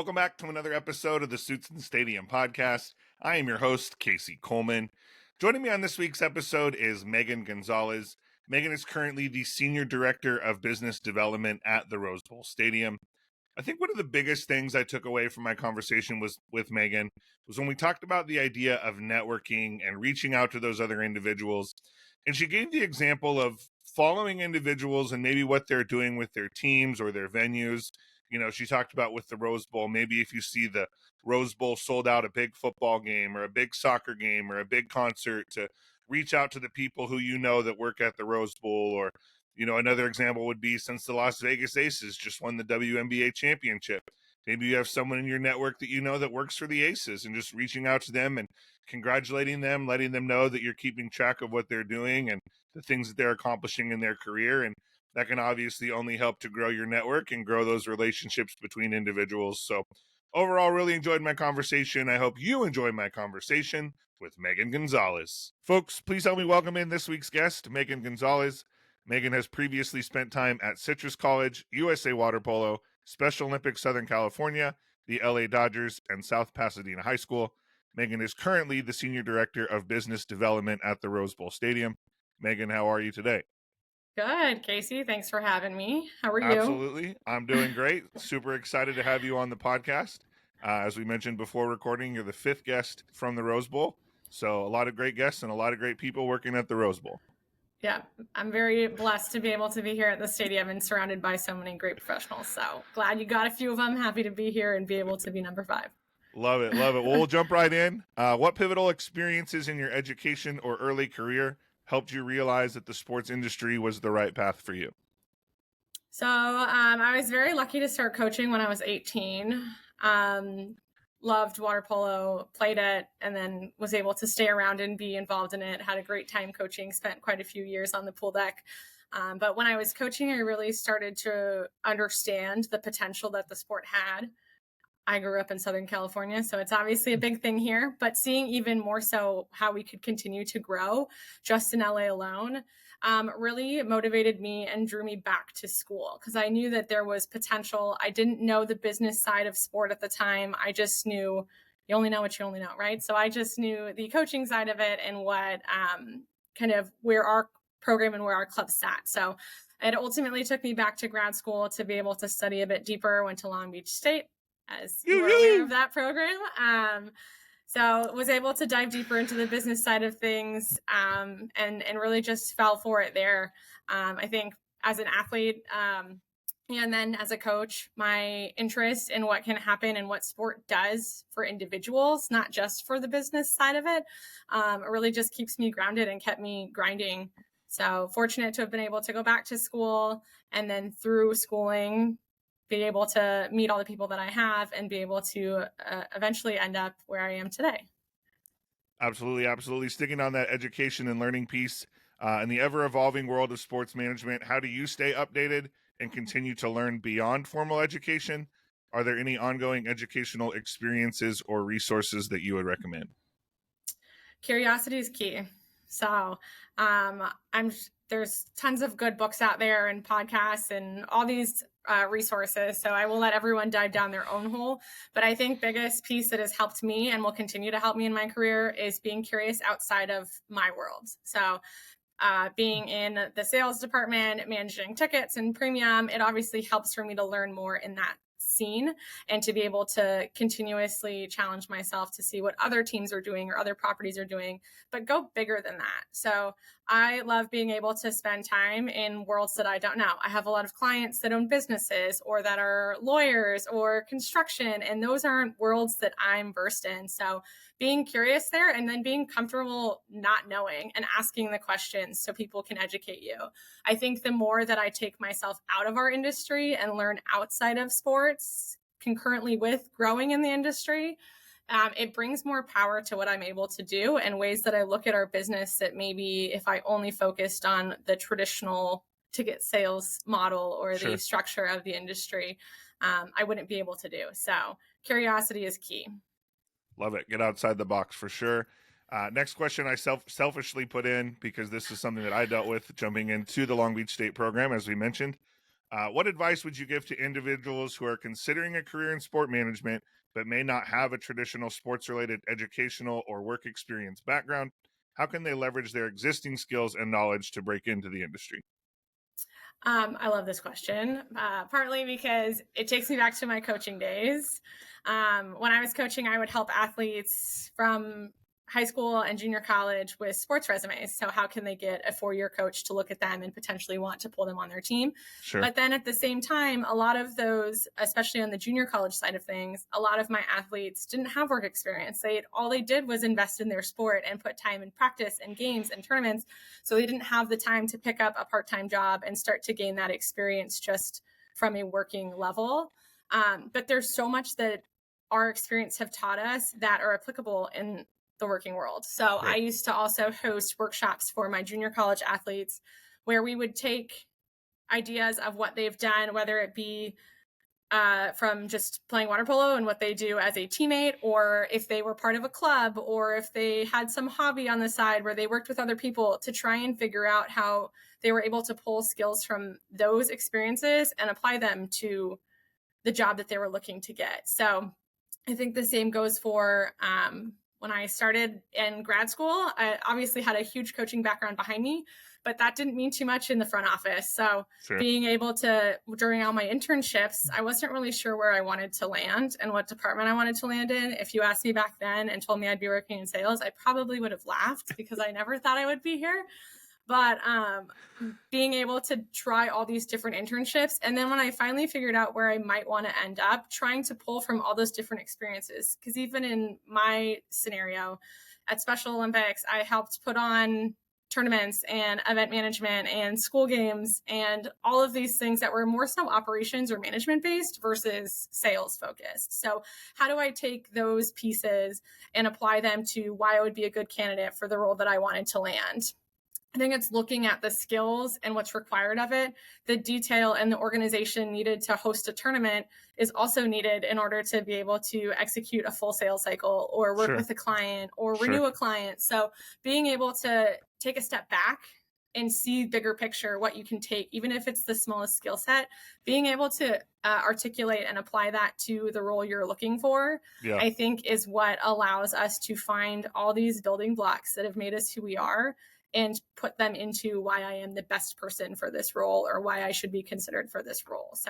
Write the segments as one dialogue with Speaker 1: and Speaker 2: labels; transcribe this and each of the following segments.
Speaker 1: Welcome back to another episode of the Suits and Stadium podcast. I am your host, Casey Coleman. Joining me on this week's episode is Meaghan Gonzales. Meaghan is currently the Senior Director of Business Development at the Rose Bowl Stadium. I think one of the biggest things I took away from my conversation with Meaghan was when we talked about the idea of networking and reaching out to those other individuals. And she gave the example of following individuals and maybe what they're doing with their teams or their venues. You know, she talked about with the Rose Bowl, maybe if you see the Rose Bowl sold out a big football game or a big soccer game or a big concert, to reach out to the people who you know that work at the Rose Bowl. Or, you know, another example would be since the Las Vegas Aces just won the WNBA championship, maybe you have someone in your network that you know that works for the Aces, and just reaching out to them and congratulating them, letting them know that you're keeping track of what they're doing and the things that they're accomplishing in their career. And that can obviously only help to grow your network and grow those relationships between individuals. So overall, really enjoyed my conversation. I hope you enjoyed my conversation with Meaghan Gonzales. Folks, please help me welcome in this week's guest, Meaghan Gonzales. Meaghan has previously spent time at Citrus College, USA Water Polo, Special Olympics Southern California, the LA Dodgers, and South Pasadena High School. Meaghan is currently the Senior Director of Business Development at the Rose Bowl Stadium. Meaghan, how are you today?
Speaker 2: Good, Casey. Thanks for having me. How are you?
Speaker 1: Absolutely. I'm doing great. Super excited to have you on the podcast. As we mentioned before recording, you're the fifth guest from the Rose Bowl. So a lot of great guests and a lot of great people working at the Rose Bowl.
Speaker 2: Yeah, I'm very blessed to be able to be here at the stadium and surrounded by so many great professionals. So glad you got a few of them. Happy to be here and be able to be number 5.
Speaker 1: Love it. Love it. Well, we'll jump right in. What pivotal experiences in your education or early career helped you realize that the sports industry was the right path for you?
Speaker 2: So I was very lucky to start coaching when I was 18. Loved water polo, played it, and then was able to stay around and be involved in it. Had a great time coaching, spent quite a few years on the pool deck. But when I was coaching, I really started to understand the potential that the sport had. I grew up in Southern California, so it's obviously a big thing here, but seeing even more so how we could continue to grow just in LA alone really motivated me and drew me back to school, because I knew that there was potential. I didn't know the business side of sport at the time. I just knew you only know what you only know, right? So I just knew the coaching side of it and what kind of where our program and where our club sat. So it ultimately took me back to grad school to be able to study a bit deeper. Went to Long Beach State, as you were aware of that program. So was able to dive deeper into the business side of things and really just fell for it there. I think as an athlete and then as a coach, my interest in what can happen and what sport does for individuals, not just for the business side of it, really just keeps me grounded and kept me grinding. So fortunate to have been able to go back to school, and then through schooling, be able to meet all the people that I have and be able to eventually end up where I am today.
Speaker 1: Absolutely, absolutely. Sticking on that education and learning piece, in the ever-evolving world of sports management, how do you stay updated and continue to learn beyond formal education? Are there any ongoing educational experiences or resources that you would recommend?
Speaker 2: Curiosity is key. So there's tons of good books out there and podcasts and all these resources. So I will let everyone dive down their own hole. But I think biggest piece that has helped me and will continue to help me in my career is being curious outside of my world. So being in the sales department, managing tickets and premium, it obviously helps for me to learn more in that scene and to be able to continuously challenge myself to see what other teams are doing or other properties are doing, but go bigger than that. So I love being able to spend time in worlds that I don't know. I have a lot of clients that own businesses or that are lawyers or construction, and those aren't worlds that I'm versed in. So being curious there and then being comfortable not knowing and asking the questions so people can educate you. I think the more that I take myself out of our industry and learn outside of sports concurrently with growing in the industry, it brings more power to what I'm able to do and ways that I look at our business that maybe if I only focused on the traditional ticket sales model or the structure of the industry, I wouldn't be able to do. So curiosity is key.
Speaker 1: Love it. Get outside the box for sure. Next question I selfishly put in because this is something that I dealt with jumping into the Long Beach State program, as we mentioned. What advice would you give to individuals who are considering a career in sport management but may not have a traditional sports-related educational or work experience background? How can they leverage their existing skills and knowledge to break into the industry?
Speaker 2: I love this question, partly because it takes me back to my coaching days. When I was coaching, I would help athletes from high school and junior college with sports resumes. So, how can they get a 4-year coach to look at them and potentially want to pull them on their team?
Speaker 1: Sure.
Speaker 2: But then at the same time, a lot of those, especially on the junior college side of things, a lot of my athletes didn't have work experience. All they did was invest in their sport and put time in practice and games and tournaments. So they didn't have the time to pick up a part-time job and start to gain that experience just from a working level. But there's so much that our experience have taught us that are applicable in the working world. So I
Speaker 1: Right.
Speaker 2: used to also host workshops for my junior college athletes where we would take ideas of what they've done, whether it be from just playing water polo and what they do as a teammate, or if they were part of a club, or if they had some hobby on the side where they worked with other people, to try and figure out how they were able to pull skills from those experiences and apply them to the job that they were looking to get. So I think the same goes for when I started in grad school. I obviously had a huge coaching background behind me, but that didn't mean too much in the front office. So
Speaker 1: Sure.
Speaker 2: being able to, during all my internships, I wasn't really sure where I wanted to land and what department I wanted to land in. If you asked me back then and told me I'd be working in sales, I probably would have laughed because I never thought I would be here. But being able to try all these different internships, and then when I finally figured out where I might want to end up, trying to pull from all those different experiences. Because even in my scenario at Special Olympics, I helped put on tournaments and event management and school games and all of these things that were more so operations or management based versus sales focused. So how do I take those pieces and apply them to why I would be a good candidate for the role that I wanted to land? I think it's looking at the skills and what's required of it. The detail and the organization needed to host a tournament is also needed in order to be able to execute a full sales cycle or work
Speaker 1: Sure.
Speaker 2: with a client or
Speaker 1: Sure.
Speaker 2: renew a client. So being able to take a step back and see bigger picture, what you can take, even if it's the smallest skill set, being able to articulate and apply that to the role you're looking for,
Speaker 1: Yeah.
Speaker 2: I think is what allows us to find all these building blocks that have made us who we are and put them into why I am the best person for this role or why I should be considered for this role. So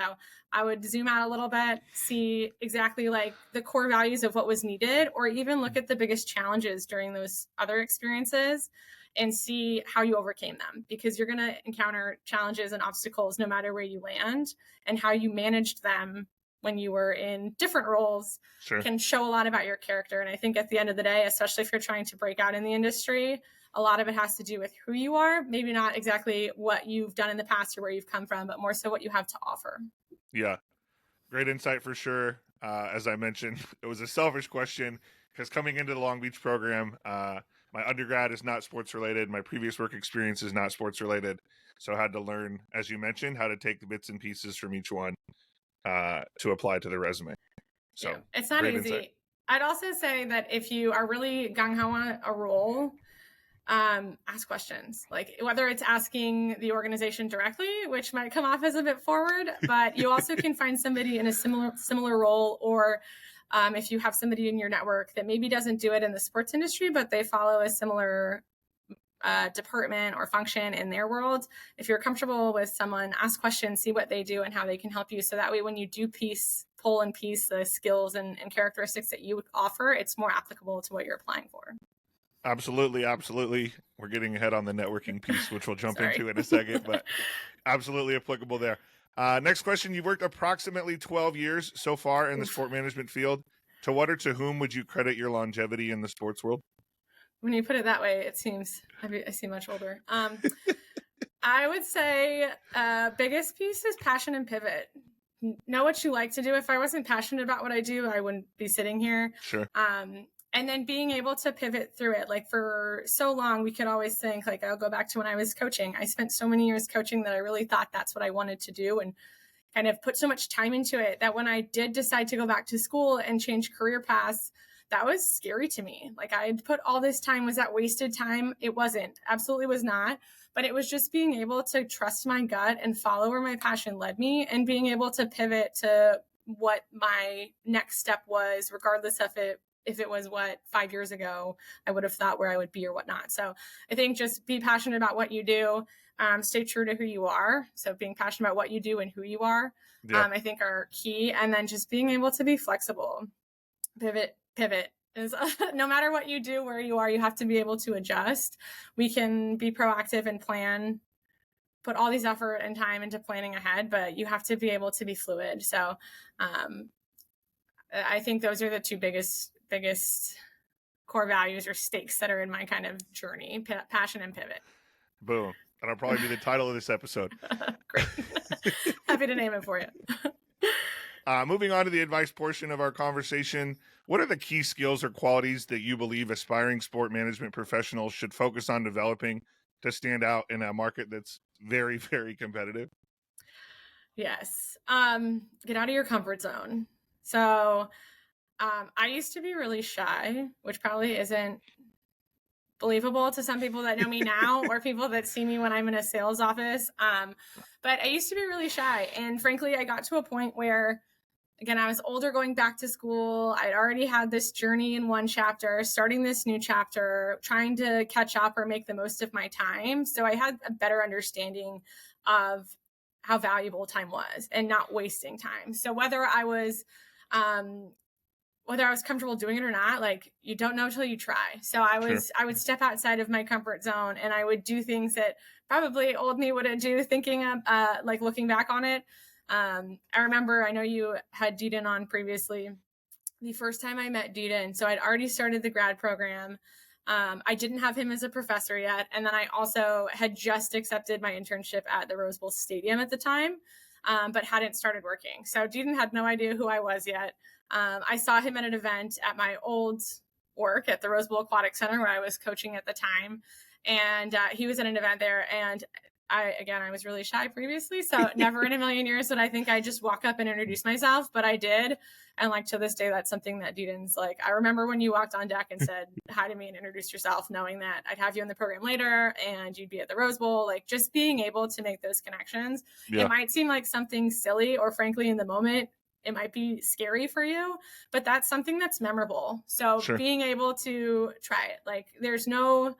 Speaker 2: I would zoom out a little bit, see exactly like the core values of what was needed, or even look at the biggest challenges during those other experiences and see how you overcame them, because you're going to encounter challenges and obstacles no matter where you land, and how you managed them when you were in different roles
Speaker 1: Sure.
Speaker 2: can show a lot about your character. And I think at the end of the day, especially if you're trying to break out in the industry, a lot of it has to do with who you are, maybe not exactly what you've done in the past or where you've come from, but more so what you have to offer.
Speaker 1: Yeah. Great insight for sure. As I mentioned, it was a selfish question because coming into the Long Beach program, my undergrad is not sports related. My previous work experience is not sports related. So I had to learn, as you mentioned, how to take the bits and pieces from each one to apply to the resume. So
Speaker 2: yeah, it's not
Speaker 1: great
Speaker 2: easy.
Speaker 1: insight.
Speaker 2: I'd also say that if you are really gung-ho on a role, ask questions, like whether it's asking the organization directly, which might come off as a bit forward, but you also can find somebody in a similar role, or if you have somebody in your network that maybe doesn't do it in the sports industry, but they follow a similar department or function in their world. If you're comfortable with someone, ask questions, see what they do and how they can help you. So that way, when you do pull and piece the skills and characteristics that you offer, it's more applicable to what you're applying for.
Speaker 1: Absolutely. Absolutely. We're getting ahead on the networking piece, which we'll jump into in a second, but absolutely applicable there. Next question. You've worked approximately 12 years so far in the sport management field. To what or to whom would you credit your longevity in the sports world?
Speaker 2: When you put it that way, it seems I seem much older. I would say biggest piece is passion and pivot. Know what you like to do. If I wasn't passionate about what I do, I wouldn't be sitting here.
Speaker 1: Sure.
Speaker 2: And then being able to pivot through it. Like for so long, we could always think, like, I'll go back to when I was coaching. I spent so many years coaching that I really thought that's what I wanted to do, and kind of put so much time into it that when I did decide to go back to school and change career paths, that was scary to me. Like I had put all this time. Was that wasted time? It wasn't. Absolutely was not. But it was just being able to trust my gut and follow where my passion led me, and being able to pivot to what my next step was, regardless of if it was what 5 years ago I would have thought where I would be or whatnot. So I think just be passionate about what you do, stay true to who you are. So being passionate about what you do and who you are, I think are key. And then just being able to be flexible, pivot is no matter what you do, where you are, you have to be able to adjust. We can be proactive and plan, put all these effort and time into planning ahead, but you have to be able to be fluid. So I think those are the two biggest core values or stakes that are in my kind of journey: passion and pivot.
Speaker 1: Boom. That'll probably be the title of this episode.
Speaker 2: Great. Happy to name it for you.
Speaker 1: Moving on to the advice portion of our conversation, what are the key skills or qualities that you believe aspiring sport management professionals should focus on developing to stand out in a market that's very, very competitive?
Speaker 2: Yes. Get out of your comfort zone. So I used to be really shy, which probably isn't believable to some people that know me now or people that see me when I'm in a sales office. But I used to be really shy. And frankly, I got to a point where, again, I was older, going back to school. I'd already had this journey in one chapter, starting this new chapter, trying to catch up or make the most of my time. So I had a better understanding of how valuable time was and not wasting time. So whether I was comfortable doing it or not, like, you don't know till you try. So I would step outside of my comfort zone, and I would do things that probably old me wouldn't do, thinking of like looking back on it. I remember, I know you had Deedon on previously, the first time I met Deedon. So I'd already started the grad program. I didn't have him as a professor yet. And then I also had just accepted my internship at the Rose Bowl Stadium at the time, but hadn't started working. So Deedon had no idea who I was yet. I saw him at an event at my old work at the Rose Bowl Aquatic Center, where I was coaching at the time. And he was at an event there. And I was really shy previously, so never in a million years would I think I just walk up and introduce myself, but I did. And like, to this day, that's something that Deedon's like, I remember when you walked on deck and said hi to me and introduced yourself, knowing that I'd have you in the program later and you'd be at the Rose Bowl. Like, just being able to make those connections. It might seem like something silly, or frankly, in the moment, it might be scary for you, but that's something that's memorable. So being able to try it, like, there's no,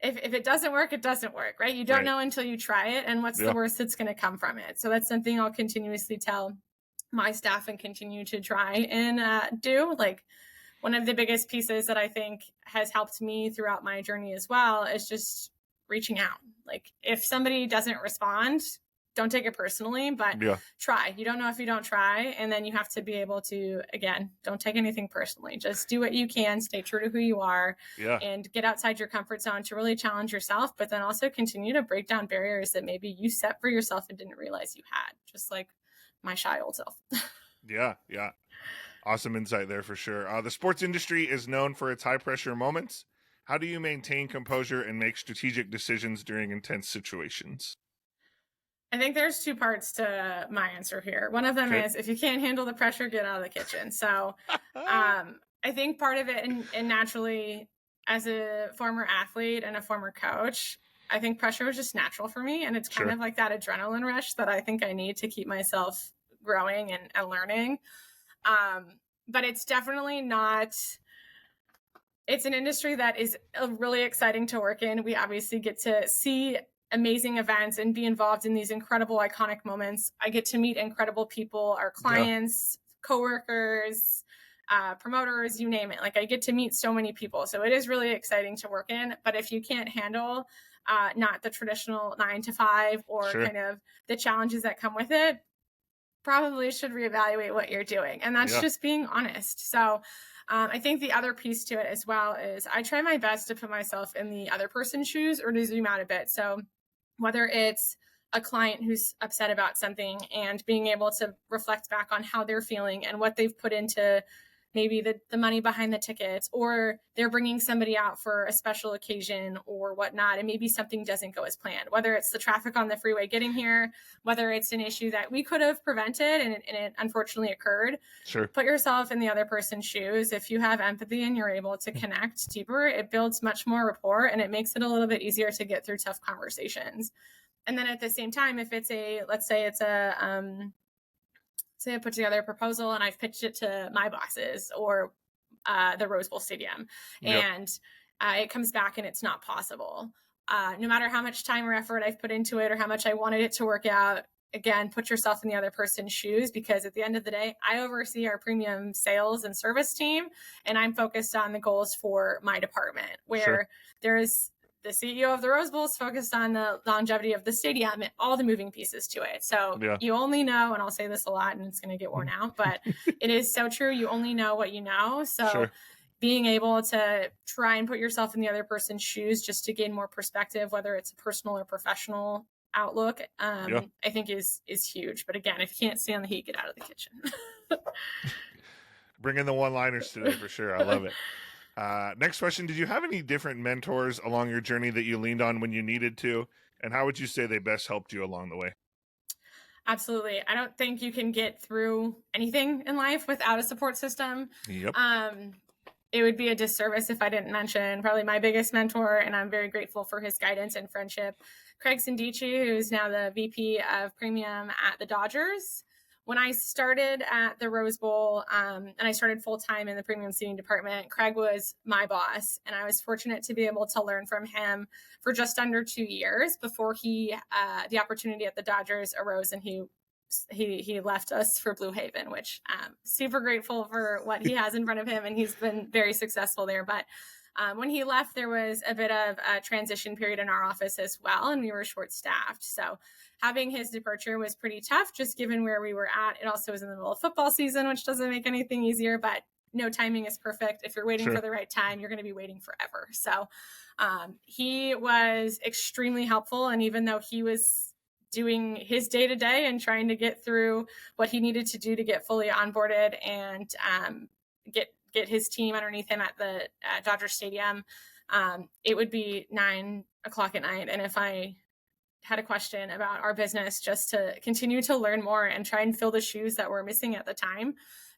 Speaker 2: if it doesn't work, it doesn't work, right? You don't know until you try it, and what's the worst that's going to come from it. So that's something I'll continuously tell my staff and continue to try and do. Like, one of the biggest pieces that I think has helped me throughout my journey as well is just reaching out. Like, if somebody doesn't respond, don't take it personally, but try. You don't know if you don't try. And then you have to be able to, again, don't take anything personally. Just do what you can, stay true to who you are, and get outside your comfort zone to really challenge yourself, but then also continue to break down barriers that maybe you set for yourself and didn't realize you had, just like my shy old self.
Speaker 1: Yeah. Awesome insight there for sure. The sports industry is known for its high pressure moments. How do you maintain composure and make strategic decisions during intense situations?
Speaker 2: I think there's two parts to my answer here. One of them is, if you can't handle the pressure, get out of the kitchen. So I think part of it, and naturally, as a former athlete and a former coach, I think pressure was just natural for me. And it's kind of like that adrenaline rush that I think I need to keep myself growing and learning. But it's definitely not, it's an industry that is really exciting to work in. We obviously get to see amazing events and be involved in these incredible, iconic moments. I get to meet incredible people, our clients, coworkers, promoters, you name it. Like, I get to meet so many people. So it is really exciting to work in. But if you can't handle not the traditional 9 to 5 or kind of the challenges that come with it, probably should reevaluate what you're doing. And that's just being honest. So I think the other piece to it as well is I try my best to put myself in the other person's shoes, or to zoom out a bit. So whether it's a client who's upset about something and being able to reflect back on how they're feeling and what they've put into maybe the money behind the tickets, or they're bringing somebody out for a special occasion or whatnot, and maybe something doesn't go as planned, whether it's the traffic on the freeway getting here, whether it's an issue that we could have prevented and it unfortunately occurred.
Speaker 1: Sure.
Speaker 2: Put yourself in the other person's shoes. If you have empathy and you're able to connect deeper, it builds much more rapport, and it makes it a little bit easier to get through tough conversations. And then at the same time, if it's let's say I put together a proposal and I've pitched it to my bosses or the Rose Bowl Stadium, and it comes back and it's not possible. No matter how much time or effort I've put into it or how much I wanted it to work out, again, put yourself in the other person's shoes, because at the end of the day, I oversee our premium sales and service team, and I'm focused on the goals for my department, where there's the CEO of the Rose Bowl is focused on the longevity of the stadium and all the moving pieces to it. So you only know, and I'll say this a lot and it's going to get worn out, but it is so true. You only know what you know. So being able to try and put yourself in the other person's shoes just to gain more perspective, whether it's a personal or professional outlook, I think is huge. But again, if you can't stand the heat, get out of the kitchen.
Speaker 1: Bring in the one-liners today for sure. I love it. Next question. Did you have any different mentors along your journey that you leaned on when you needed to? And how would you say they best helped you along the way?
Speaker 2: Absolutely. I don't think you can get through anything in life without a support system.
Speaker 1: Yep.
Speaker 2: It would be a disservice if I didn't mention probably my biggest mentor, and I'm very grateful for his guidance and friendship, Craig Sindici, who's now the VP of Premium at the Dodgers. When I started at the Rose Bowl, and I started full-time in the premium seating department, Craig was my boss, and I was fortunate to be able to learn from him for just under 2 years before the opportunity at the Dodgers arose, and he left us for Blue Haven, which I'm super grateful for what he has in front of him, and he's been very successful there. But when he left, there was a bit of a transition period in our office as well, and we were short-staffed. So having his departure was pretty tough, just given where we were at. It also was in the middle of football season, which doesn't make anything easier, but no timing is perfect. If you're waiting for the right time, you're going to be waiting forever. So he was extremely helpful. And even though he was doing his day-to-day and trying to get through what he needed to do to get fully onboarded and get his team underneath him at the Dodger Stadium, it would be 9:00 at night. And if I had a question about our business, just to continue to learn more and try and fill the shoes that were missing at the time,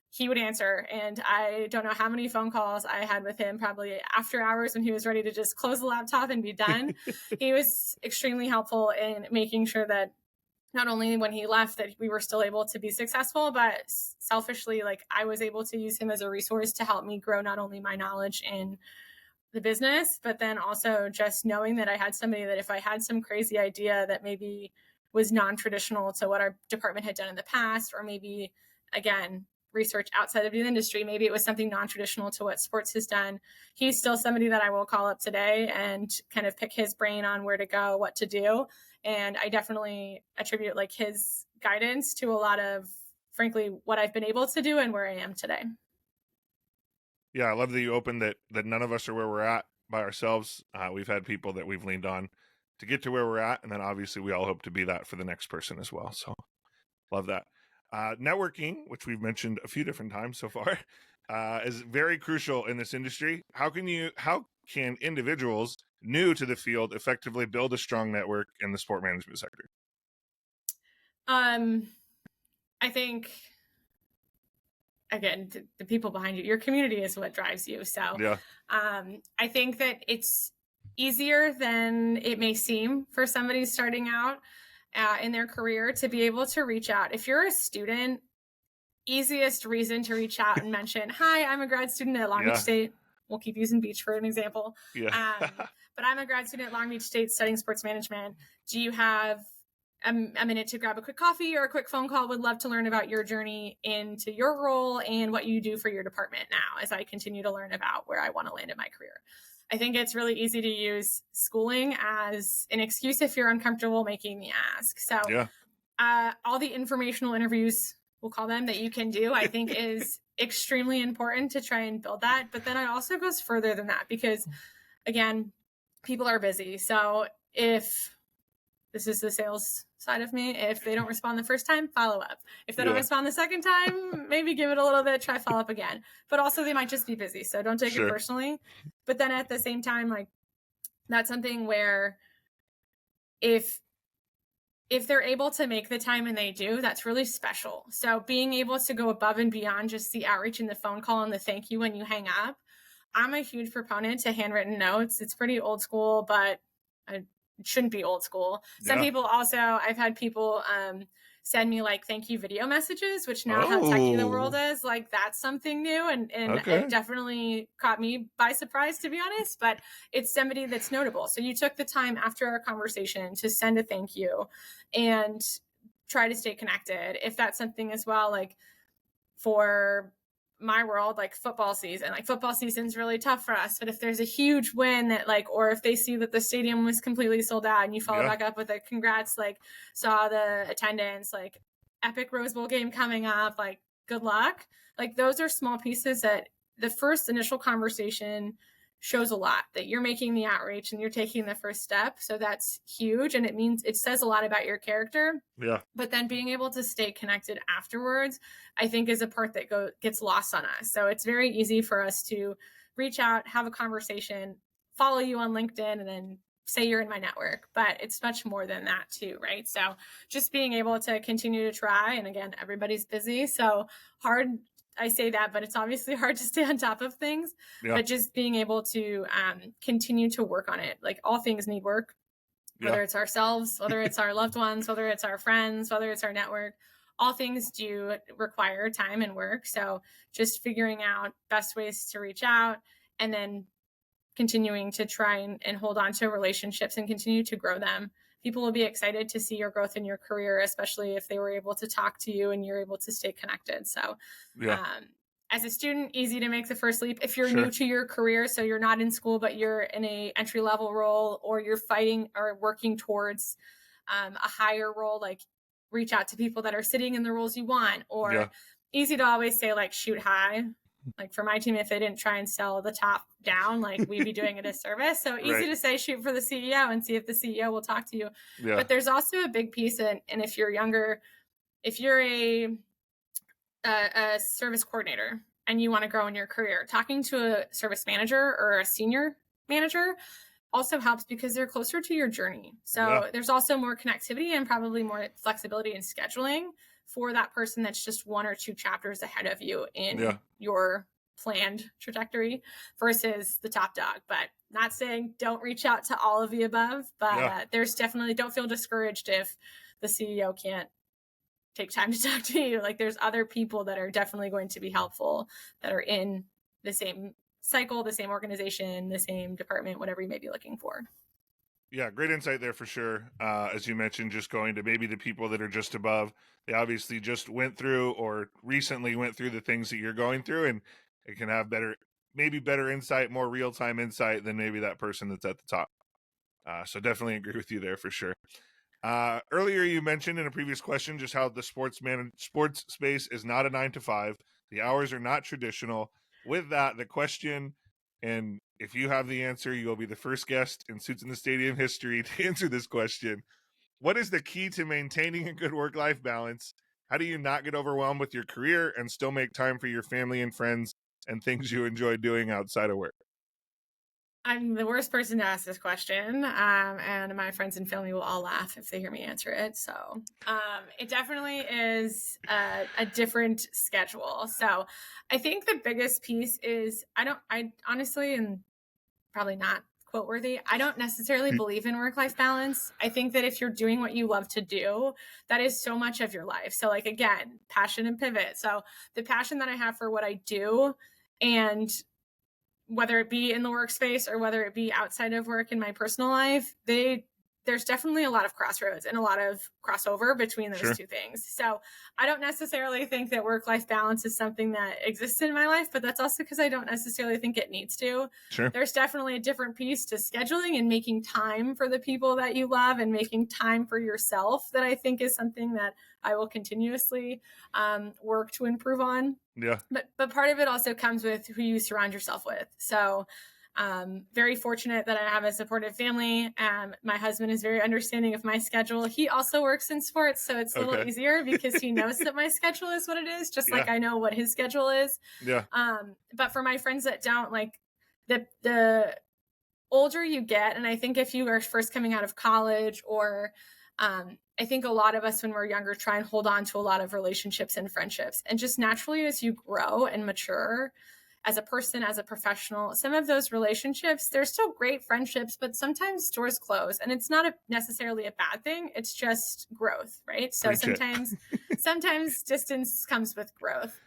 Speaker 2: he would answer. And I don't know how many phone calls I had with him, probably after hours when he was ready to just close the laptop and be done. He was extremely helpful in making sure that not only when he left that we were still able to be successful, but selfishly, like, I was able to use him as a resource to help me grow not only my knowledge in the business, but then also just knowing that I had somebody that if I had some crazy idea that maybe was non-traditional to what our department had done in the past, or maybe, again, research outside of the industry, maybe it was something non-traditional to what sports has done, he's still somebody that I will call up today and kind of pick his brain on where to go, what to do. And I definitely attribute like his guidance to a lot of, frankly, what I've been able to do and where I am today.
Speaker 1: Yeah, I love that you opened that none of us are where we're at by ourselves. We've had people that we've leaned on to get to where we're at, and then obviously we all hope to be that for the next person as well. So love that. Networking, which we've mentioned a few different times so far, is very crucial in this industry. How can individuals new to the field effectively build a strong network in the sport management sector?
Speaker 2: I think, again, the people behind you, your community is what drives you. So I think that it's easier than it may seem for somebody starting out in their career to be able to reach out. If you're a student, easiest reason to reach out and mention, hi, I'm a grad student at Long Beach State. We'll keep using beach for an example. But I'm a grad student at Long Beach State studying sports management. Do you have a minute to grab a quick coffee or a quick phone call? Would love to learn about your journey into your role and what you do for your department now as I continue to learn about where I want to land in my career. I think it's really easy to use schooling as an excuse if you're uncomfortable making the ask. So all the informational interviews, we'll call them, that you can do, I think is extremely important to try and build that. But then it also goes further than that because, again, people are busy. So if this is the sales side of me. If they don't respond the first time, follow up. If they don't
Speaker 1: Yeah.
Speaker 2: respond the second time, maybe give it a little bit, try follow up again. But also they might just be busy, so don't take it
Speaker 1: Sure.
Speaker 2: personally. But then at the same time, like, that's something where if they're able to make the time and they do, that's really special. So being able to go above and beyond just the outreach and the phone call and the thank you when you hang up. I'm a huge proponent to handwritten notes. It's pretty old school, but it shouldn't be old school. Some
Speaker 1: Yeah.
Speaker 2: people also, I've had people send me like thank you video messages, which now how techy the world is, like that's something new. And
Speaker 1: Okay.
Speaker 2: it definitely caught me by surprise, to be honest, but it's somebody that's notable. So you took the time after our conversation to send a thank you and try to stay connected. If that's something as well, like for my world, like football season's really tough for us, but if there's a huge win that like, or if they see that the stadium was completely sold out and you follow back up with a congrats, like saw the attendance, like epic Rose Bowl game coming up, like good luck. Like those are small pieces that the first initial conversation shows a lot, that you're making the outreach and you're taking the first step. So that's huge. And it says a lot about your character.
Speaker 1: Yeah.
Speaker 2: But then being able to stay connected afterwards, I think is a part that gets lost on us. So it's very easy for us to reach out, have a conversation, follow you on LinkedIn, and then say you're in my network. But it's much more than that too, right? So just being able to continue to try. And again, everybody's busy. So hard, I say that, but it's obviously hard to stay on top of things.
Speaker 1: Yeah.
Speaker 2: But just being able to continue to work on it. Like all things need work. Whether it's ourselves, whether it's our loved ones, whether it's our friends, whether it's our network, all things do require time and work. So just figuring out best ways to reach out and then continuing to try and hold on to relationships and continue to grow them. People will be excited to see your growth in your career, especially if they were able to talk to you and you're able to stay connected. So as a student, easy to make the first leap. If you're new to your career, so you're not in school, but you're in a entry-level role, or you're fighting or working towards a higher role, like reach out to people that are sitting in the roles you want. Or easy to always say like shoot high. Like for my team, if they didn't try and sell the top down, like we'd be doing a disservice. So easy to say shoot for the CEO and see if the CEO will talk to you. But there's also a big piece, and if you're younger, if you're a service coordinator and you want to grow in your career, talking to a service manager or a senior manager also helps because they're closer to your journey. So there's also more connectivity and probably more flexibility in scheduling for that person that's just one or two chapters ahead of you in your planned trajectory versus the top dog. But not saying don't reach out to all of the above, but there's definitely, don't feel discouraged if the CEO can't take time to talk to you. Like there's other people that are definitely going to be helpful that are in the same cycle, the same organization, the same department, whatever you may be looking for.
Speaker 1: Yeah, great insight there for sure. As you mentioned, just going to maybe the people that are just above. They obviously just went through or recently went through the things that you're going through, and it can have better insight, more real-time insight than maybe that person that's at the top. So definitely agree with you there for sure. Earlier you mentioned in a previous question just how the sports space is not a 9 to 5. The hours are not traditional. With that, the question, and if you have the answer, you'll be the first guest in Suits in the Stadium history to answer this question. What is the key to maintaining a good work-life balance? How do you not get overwhelmed with your career and still make time for your family and friends and things you enjoy doing outside of work?
Speaker 2: I'm the worst person to ask this question, and my friends and family will all laugh if they hear me answer it. So it definitely is a different schedule. So I think the biggest piece is I honestly, and probably not quote worthy, I don't necessarily believe in work-life balance. I think that if you're doing what you love to do, that is so much of your life. So like, again, passion and pivot. So the passion that I have for what I do, and whether it be in the workspace or whether it be outside of work in my personal life, there's definitely a lot of crossroads and a lot of crossover between those two things. So I don't necessarily think that work-life balance is something that exists in my life, but that's also because I don't necessarily think it needs to. There's definitely a different piece to scheduling and making time for the people that you love and making time for yourself that I think is something that I will continuously work to improve on. But part of it also comes with who you surround yourself with. So Very fortunate that I have a supportive family. My husband is very understanding of my schedule. He also works in sports, so it's a little easier because he knows that my schedule is what it is, just like I know what his schedule is.
Speaker 1: Yeah.
Speaker 2: But for my friends that don't, like, the older you get, and I think if you are first coming out of college, or I think a lot of us when we're younger try and hold on to a lot of relationships and friendships, and just naturally as you grow and mature as a person, as a professional, some of those relationships, they're still great friendships, but sometimes doors close, and it's not necessarily a bad thing. It's just growth, right? So sometimes distance comes with growth.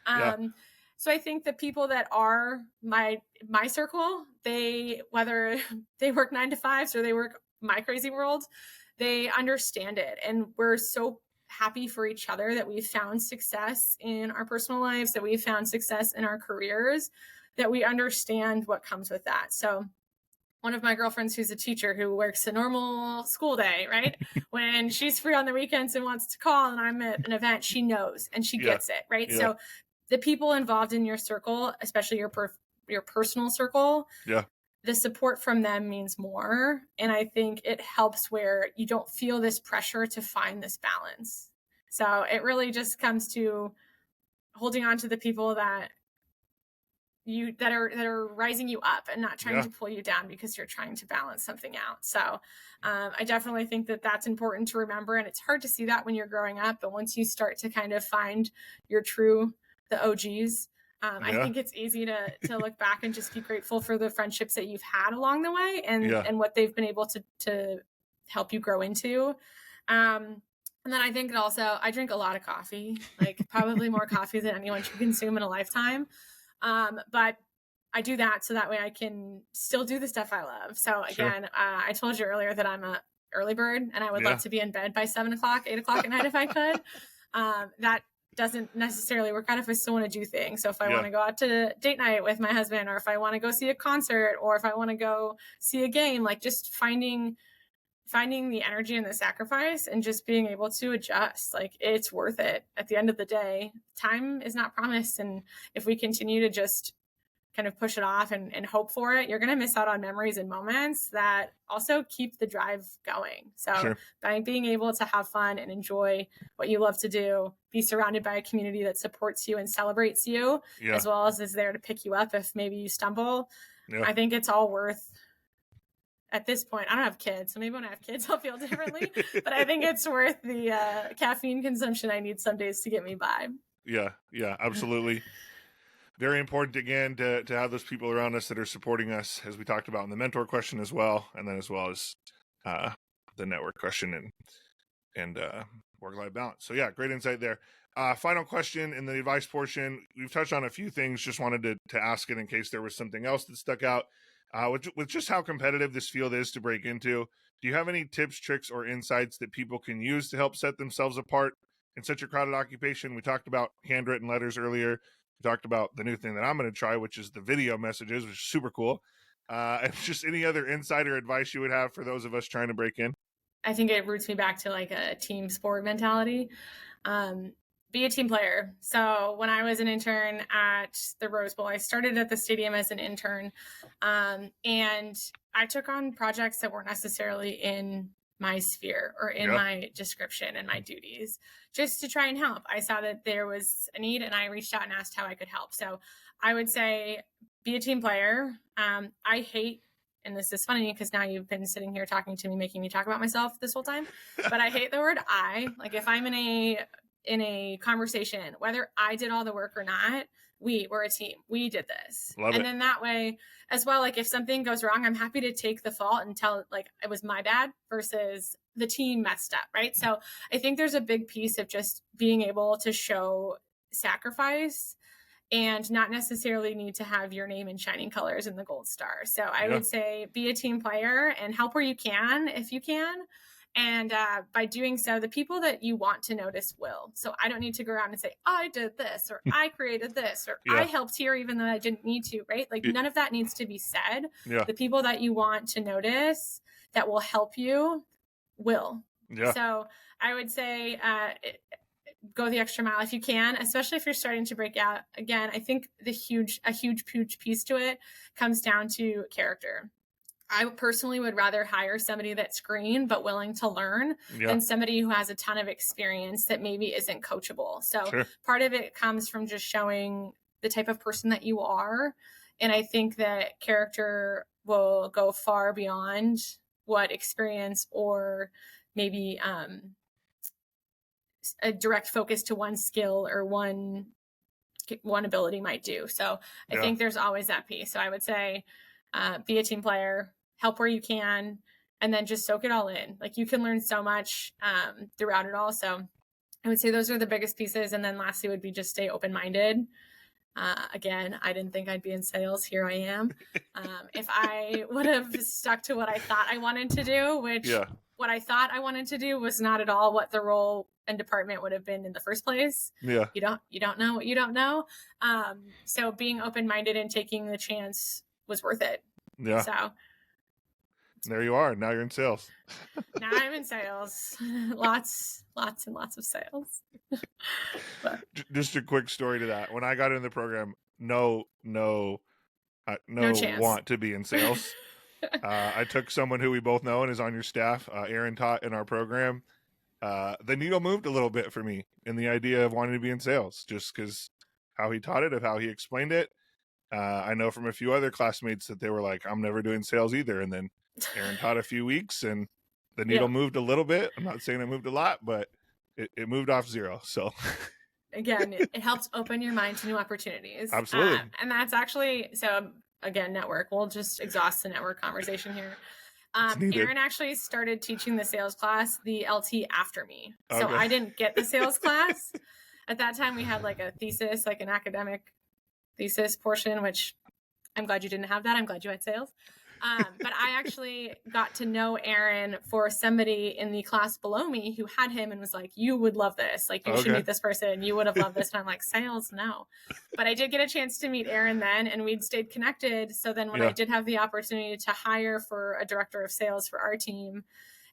Speaker 2: So I think the people that are my circle, whether they work 9 to 5s or they work my crazy world, they understand it. And we're so happy for each other that we've found success in our personal lives, that we've found success in our careers, that we understand what comes with that. So one of my girlfriends who's a teacher who works a normal school day, right? When she's free on the weekends and wants to call and I'm at an event, she knows and she gets it, right? Yeah. So the people involved in your circle, especially your personal circle, the support from them means more. And I think it helps where you don't feel this pressure to find this balance. So it really just comes to holding on to the people that are rising you up and not trying to pull you down because you're trying to balance something out. So I definitely think that that's important to remember. And it's hard to see that when you're growing up, but once you start to kind of find the OGs, I think it's easy to look back and just be grateful for the friendships that you've had along the way and what they've been able to help you grow into. And then I think also I drink a lot of coffee, like probably more coffee than anyone should consume in a lifetime. But I do that so that way I can still do the stuff I love. So again, I told you earlier that I'm a early bird and I would love to be in bed by 7 o'clock, 8 o'clock at night if I could. That doesn't necessarily work out if I still want to do things. So if I want to go out to date night with my husband, or if I want to go see a concert, or if I want to go see a game, like just finding the energy and the sacrifice and just being able to adjust, like it's worth it. At the end of the day, time is not promised. And if we continue to just kind of push it off and hope for it, you're going to miss out on memories and moments that also keep the drive going. So by being able to have fun and enjoy what you love to do, be surrounded by a community that supports you and celebrates you, as well as is there to pick you up if maybe you stumble, I think it's all worth. At this point, I don't have kids, so maybe when I have kids, I'll feel differently. But I think it's worth the caffeine consumption I need some days to get me by.
Speaker 1: Yeah, absolutely. Very important, again, to have those people around us that are supporting us, as we talked about in the mentor question as well, and then as well as the network question and work-life balance. So yeah, great insight there. Final question in the advice portion. We've touched on a few things, just wanted to ask it in case there was something else that stuck out. With just how competitive this field is to break into, do you have any tips, tricks, or insights that people can use to help set themselves apart in such a crowded occupation? We talked about handwritten letters earlier. We talked about the new thing that I'm going to try, which is the video messages, which is super cool. And just any other insight or advice you would have for those of us trying to break in?
Speaker 2: I think it roots me back to like a team sport mentality. Be a team player. So when I was an intern at the Rose Bowl, I started at the stadium as an intern. And I took on projects that weren't necessarily in my sphere or in my description and my duties, just to try and help. I saw that there was a need and I reached out and asked how I could help. So I would say be a team player. I hate, and this is funny because now you've been sitting here talking to me, making me talk about myself this whole time, but I hate the word I. Like if I'm in a conversation, whether I did all the work or not, we're a team. We did this. Love it. Then that way as well, like if something goes wrong, I'm happy to take the fault and tell like it was my bad versus the team messed up. Right. So I think there's a big piece of just being able to show sacrifice and not necessarily need to have your name in shining colors in the gold star. So I would say be a team player and help where you can, if you can. And by doing so, the people that you want to notice will. So I don't need to go around and say, I did this, or I created this, or I helped here even though I didn't need to, right? Like none of that needs to be said. The people that you want to notice that will help you will. So I would say go the extra mile if you can, especially if you're starting to break out. Again, I think a huge piece to it comes down to character. I personally would rather hire somebody that's green but willing to learn than somebody who has a ton of experience that maybe isn't coachable. So part of it comes from just showing the type of person that you are. And I think that character will go far beyond what experience or maybe a direct focus to one skill or one ability might do. So I think there's always that piece. So I would say be a team player, help where you can, and then just soak it all in. Like you can learn so much throughout it all. So I would say those are the biggest pieces. And then lastly would be just stay open-minded. Again, I didn't think I'd be in sales. Here I am. If I would have stuck to what I thought I wanted to do, which what I thought I wanted to do was not at all what the role and department would have been in the first place. You don't know what you don't know. So being open-minded and taking the chance was worth it. So
Speaker 1: there you are. Now you're in sales.
Speaker 2: Now I'm in sales. Lots and lots of sales.
Speaker 1: Just a quick story to that. When I got in the program, no
Speaker 2: chance.
Speaker 1: Want to be in sales. I took someone who we both know and is on your staff. Aaron taught in our program. The needle moved a little bit for me in the idea of wanting to be in sales, just because how he taught it, of how he explained it. I know from a few other classmates that they were like, I'm never doing sales either. And then Aaron taught a few weeks and the needle moved a little bit. I'm not saying it moved a lot, but it moved off zero. So
Speaker 2: again, it helps open your mind to new opportunities.
Speaker 1: Absolutely.
Speaker 2: And that's actually, so again, network. We'll just exhaust the network conversation here. Aaron actually started teaching the sales class, the LT, after me. So I didn't get the sales class. At that time, we had like a thesis, like an academic thesis portion, which I'm glad you didn't have that. I'm glad you had sales. But I actually got to know Aaron for somebody in the class below me who had him and was like, you would love this. Like, you should meet this person. You would have loved this. And I'm like, sales? No. But I did get a chance to meet Aaron then, and we'd stayed connected. So then when I did have the opportunity to hire for a director of sales for our team,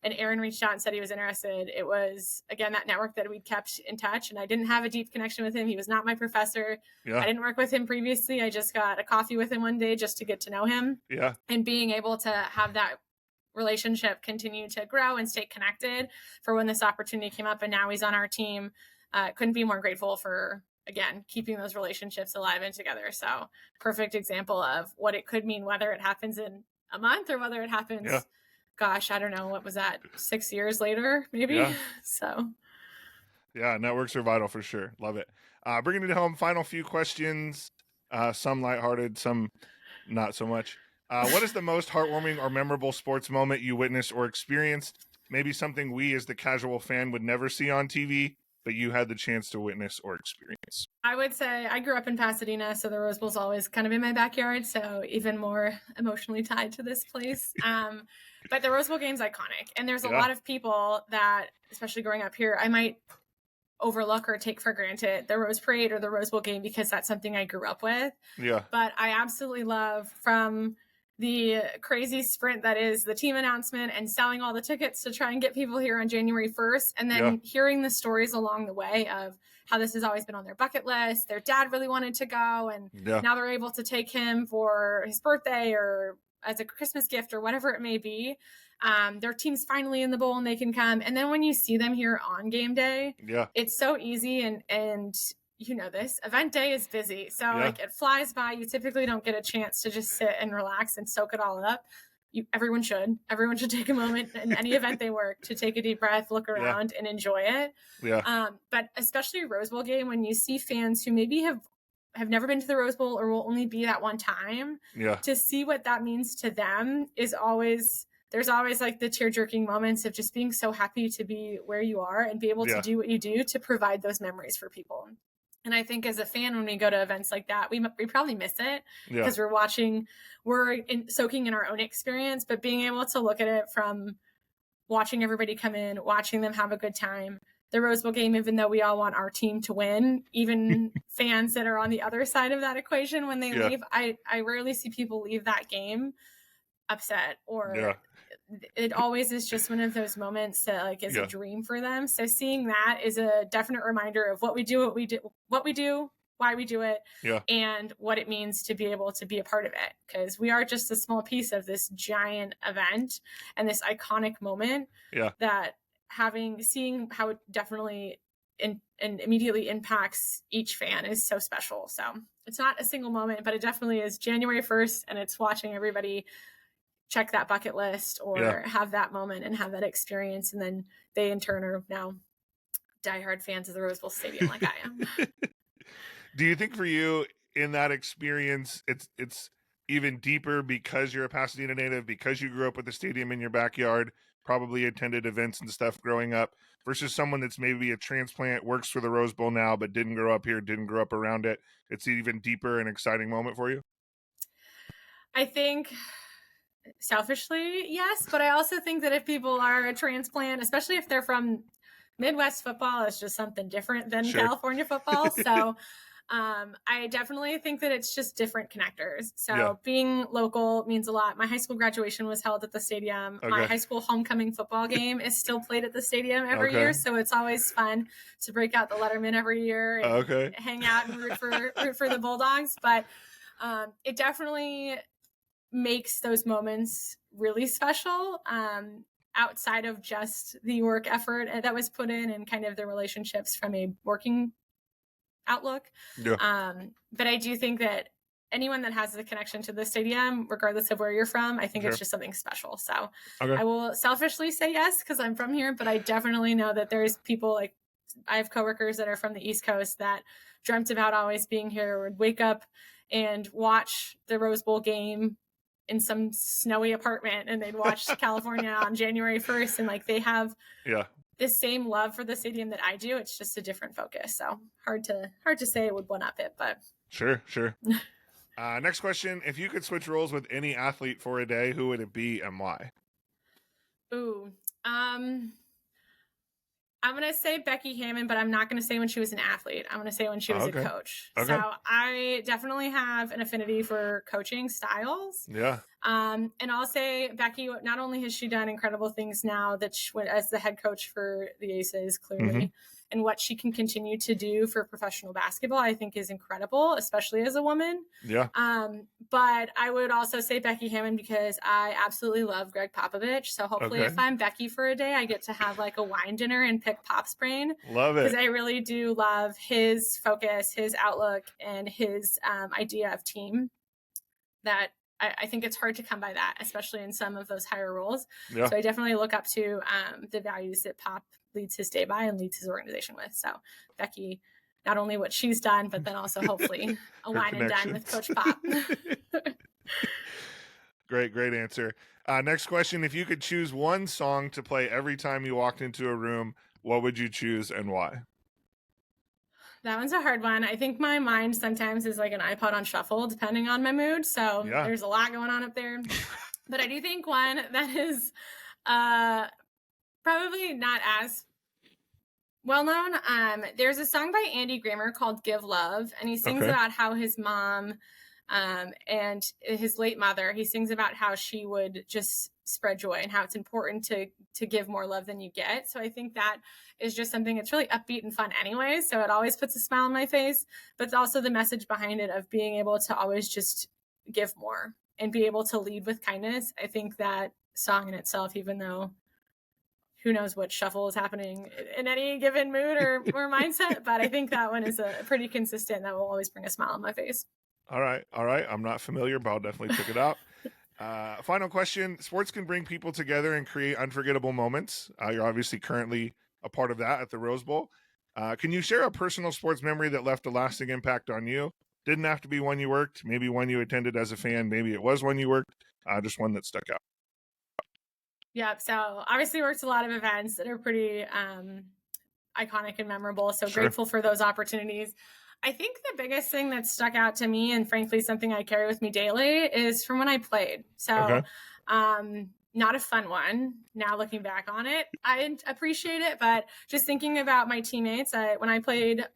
Speaker 2: and Aaron reached out and said he was interested, it was, again, that network that we'd kept in touch. And I didn't have a deep connection with him. He was not my professor. I didn't work with him previously. I just got a coffee with him one day just to get to know him. And being able to have that relationship continue to grow and stay connected for when this opportunity came up. And now he's on our team. Couldn't be more grateful for, again, keeping those relationships alive and together. So perfect example of what it could mean, whether it happens in a month or whether it happens gosh, I don't know, what was that, 6 years later, maybe? So.
Speaker 1: Yeah, networks are vital for sure. Love it. Bringing it home, final few questions, some lighthearted, some not so much. What is the most heartwarming or memorable sports moment you witnessed or experienced? Maybe something we as the casual fan would never see on TV, but you had the chance to witness or experience.
Speaker 2: I would say I grew up in Pasadena, so the Rose Bowl's always kind of in my backyard, so even more emotionally tied to this place. But the Rose Bowl game's iconic, and there's a lot of people that, especially growing up here, I might overlook or take for granted the Rose Parade or the Rose Bowl game because that's something I grew up with. But I absolutely love, from the crazy sprint that is the team announcement and selling all the tickets to try and get people here on January 1st. And then hearing the stories along the way of how this has always been on their bucket list. Their dad really wanted to go, and now they're able to take him for his birthday or as a Christmas gift or whatever it may be. Their team's finally in the bowl and they can come. And then when you see them here on game day, it's so easy. And you know, this event day is busy. So like it flies by. You typically don't get a chance to just sit and relax and soak it all up. Everyone should take a moment in any event they work to take a deep breath, look around and enjoy it. But especially Rose Bowl game, when you see fans who maybe have never been to the Rose Bowl or will only be that one time, to see what that means to them is always, there's always like the tear-jerking moments of just being so happy to be where you are and be able to do what you do to provide those memories for people. And I think as a fan, when we go to events like that, we probably miss it because we're soaking in our own experience, but being able to look at it from watching everybody come in, watching them have a good time. The Rose Bowl game, even though we all want our team to win, even fans that are on the other side of that equation, when they leave, I rarely see people leave that game upset or it always is just one of those moments that like is a dream for them. So seeing that is a definite reminder of what we do, why we do it, and what it means to be able to be a part of it. Because we are just a small piece of this giant event and this iconic moment that seeing how it definitely and immediately impacts each fan is so special. So it's not a single moment, but it definitely is January 1st, and it's watching everybody check that bucket list or have that moment and have that experience. And then they in turn are now diehard fans of the Rose Bowl Stadium like I am.
Speaker 1: Do you think for you in that experience, it's even deeper because you're a Pasadena native, because you grew up with the stadium in your backyard, probably attended events and stuff growing up, versus someone that's maybe a transplant, works for the Rose Bowl now, but didn't grow up here, didn't grow up around it? It's an even deeper and exciting moment for you?
Speaker 2: I think selfishly, yes, but I also think that if people are a transplant, especially if they're from Midwest football, it's just something different than California football. So I definitely think that it's just different connectors. So being local means a lot. My high school graduation was held at the stadium. My high school homecoming football game is still played at the stadium every year. So it's always fun to break out the Letterman every year and hang out and root for the Bulldogs. But it definitely makes those moments really special outside of just the work effort that was put in and kind of the relationships from a working outlook. But I do think that anyone that has the connection to the stadium, regardless of where you're from, I think it's just something special. So I will selfishly say yes because I'm from here, but I definitely know that there's people like I have coworkers that are from the East Coast that dreamt about always being here, would wake up and watch the Rose Bowl game in some snowy apartment, and they'd watch California on January 1st, and like they have the same love for the stadium that I do. It's just a different focus. So hard to say it would one up it, but
Speaker 1: sure. Next question: if you could switch roles with any athlete for a day, who would it be and why?
Speaker 2: Ooh, I'm going to say Becky Hammon, but I'm not going to say when she was an athlete. I'm going to say when she was a coach. So I definitely have an affinity for coaching styles. And I'll say Becky, not only has she done incredible things now that she went as the head coach for the Aces, clearly, and what she can continue to do for professional basketball, I think is incredible, especially as a woman. But I would also say Becky Hammon because I absolutely love Greg Popovich. So hopefully if I'm Becky for a day, I get to have like a wine dinner and pick Pop's brain.
Speaker 1: Love it.
Speaker 2: Because I really do love his focus, his outlook, and his idea of team that I think it's hard to come by that, especially in some of those higher roles. So I definitely look up to the values that Pop leads his day by and leads his organization with. So Becky, not only what she's done, but then also hopefully a wine and dine with Coach Pop.
Speaker 1: Great answer. Next question. If you could choose one song to play every time you walked into a room, what would you choose and why?
Speaker 2: That one's a hard one. I think my mind sometimes is like an iPod on shuffle, depending on my mood. So there's a lot going on up there. But I do think one that is probably not as well known. There's a song by Andy Grammer called Give Love, and he sings about how his mom and his late mother, he sings about how she would just spread joy and how it's important to give more love than you get. So I think that is just something that's really upbeat and fun anyway. So it always puts a smile on my face, but it's also the message behind it of being able to always just give more and be able to lead with kindness. I think that song in itself, even though who knows what shuffle is happening in any given mood or mindset, but I think that one is a pretty consistent that will always bring a smile on my face.
Speaker 1: All right. I'm not familiar, but I'll definitely check it out. Final question. Sports can bring people together and create unforgettable moments. You're obviously currently a part of that at the Rose Bowl. Can you share a personal sports memory that left a lasting impact on you? Didn't have to be one you worked, maybe one you attended as a fan, maybe it was one you worked, just one that stuck out.
Speaker 2: Yeah, so obviously worked a lot of events that are pretty iconic and memorable. So grateful for those opportunities. I think the biggest thing that stuck out to me, and frankly something I carry with me daily, is from when I played. So not a fun one. Now looking back on it, I appreciate it, but just thinking about my teammates, when I played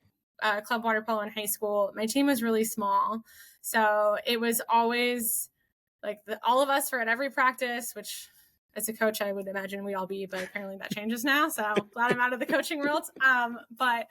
Speaker 2: club water polo in high school, my team was really small. So it was always like all of us were at every practice, which as a coach, I would imagine we all be, but apparently that changes now. So glad I'm out of the coaching world. But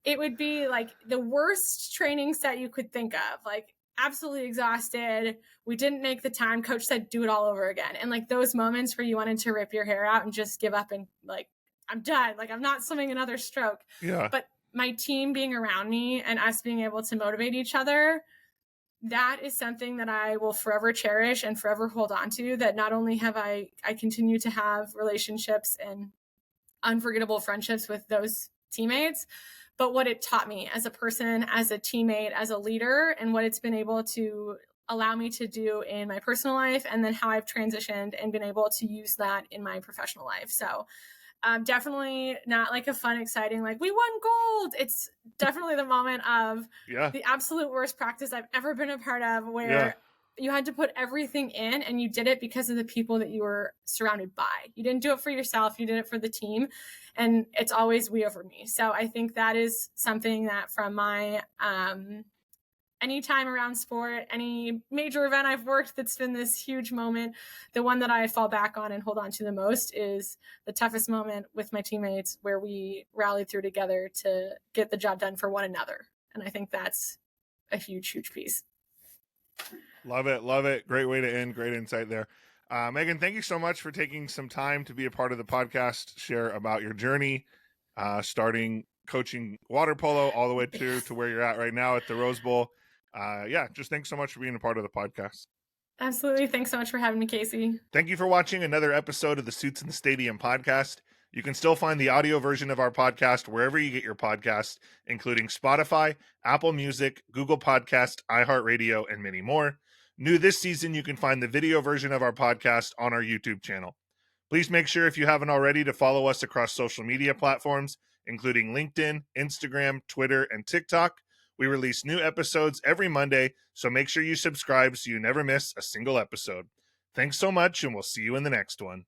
Speaker 2: it would be like the worst training set you could think of, like absolutely exhausted. We didn't make the time. Coach said, do it all over again. And like those moments where you wanted to rip your hair out and just give up and like, I'm done. Like I'm not swimming another stroke.
Speaker 1: Yeah.
Speaker 2: But my team being around me and us being able to motivate each other, that is something that I will forever cherish and forever hold on to. That not only have I continue to have relationships and unforgettable friendships with those teammates, but what it taught me as a person, as a teammate, as a leader, and what it's been able to allow me to do in my personal life, and then how I've transitioned and been able to use that in my professional life. So definitely not like a fun, exciting, like we won gold. It's definitely the moment of the absolute worst practice I've ever been a part of, where you had to put everything in and you did it because of the people that you were surrounded by. You didn't do it for yourself. You did it for the team. And it's always we over me. So I think that is something that from my any time around sport, any major event I've worked that's been this huge moment, the one that I fall back on and hold on to the most is the toughest moment with my teammates, where we rallied through together to get the job done for one another. And I think that's a huge, huge piece.
Speaker 1: Love it. Love it. Great way to end. Great insight there. Meaghan, thank you so much for taking some time to be a part of the podcast, share about your journey, starting coaching water polo all the way to where you're at right now at the Rose Bowl. Just thanks so much for being a part of the podcast.
Speaker 2: Absolutely. Thanks so much for having me, Casey.
Speaker 1: Thank you for watching another episode of the Suits in the Stadium podcast. You can still find the audio version of our podcast wherever you get your podcasts, including Spotify, Apple Music, Google Podcast, iHeartRadio, and many more. New this season, you can find the video version of our podcast on our YouTube channel. Please make sure, if you haven't already, to follow us across social media platforms, including LinkedIn, Instagram, Twitter, and TikTok. We release new episodes every Monday, so make sure you subscribe so you never miss a single episode. Thanks so much, and we'll see you in the next one.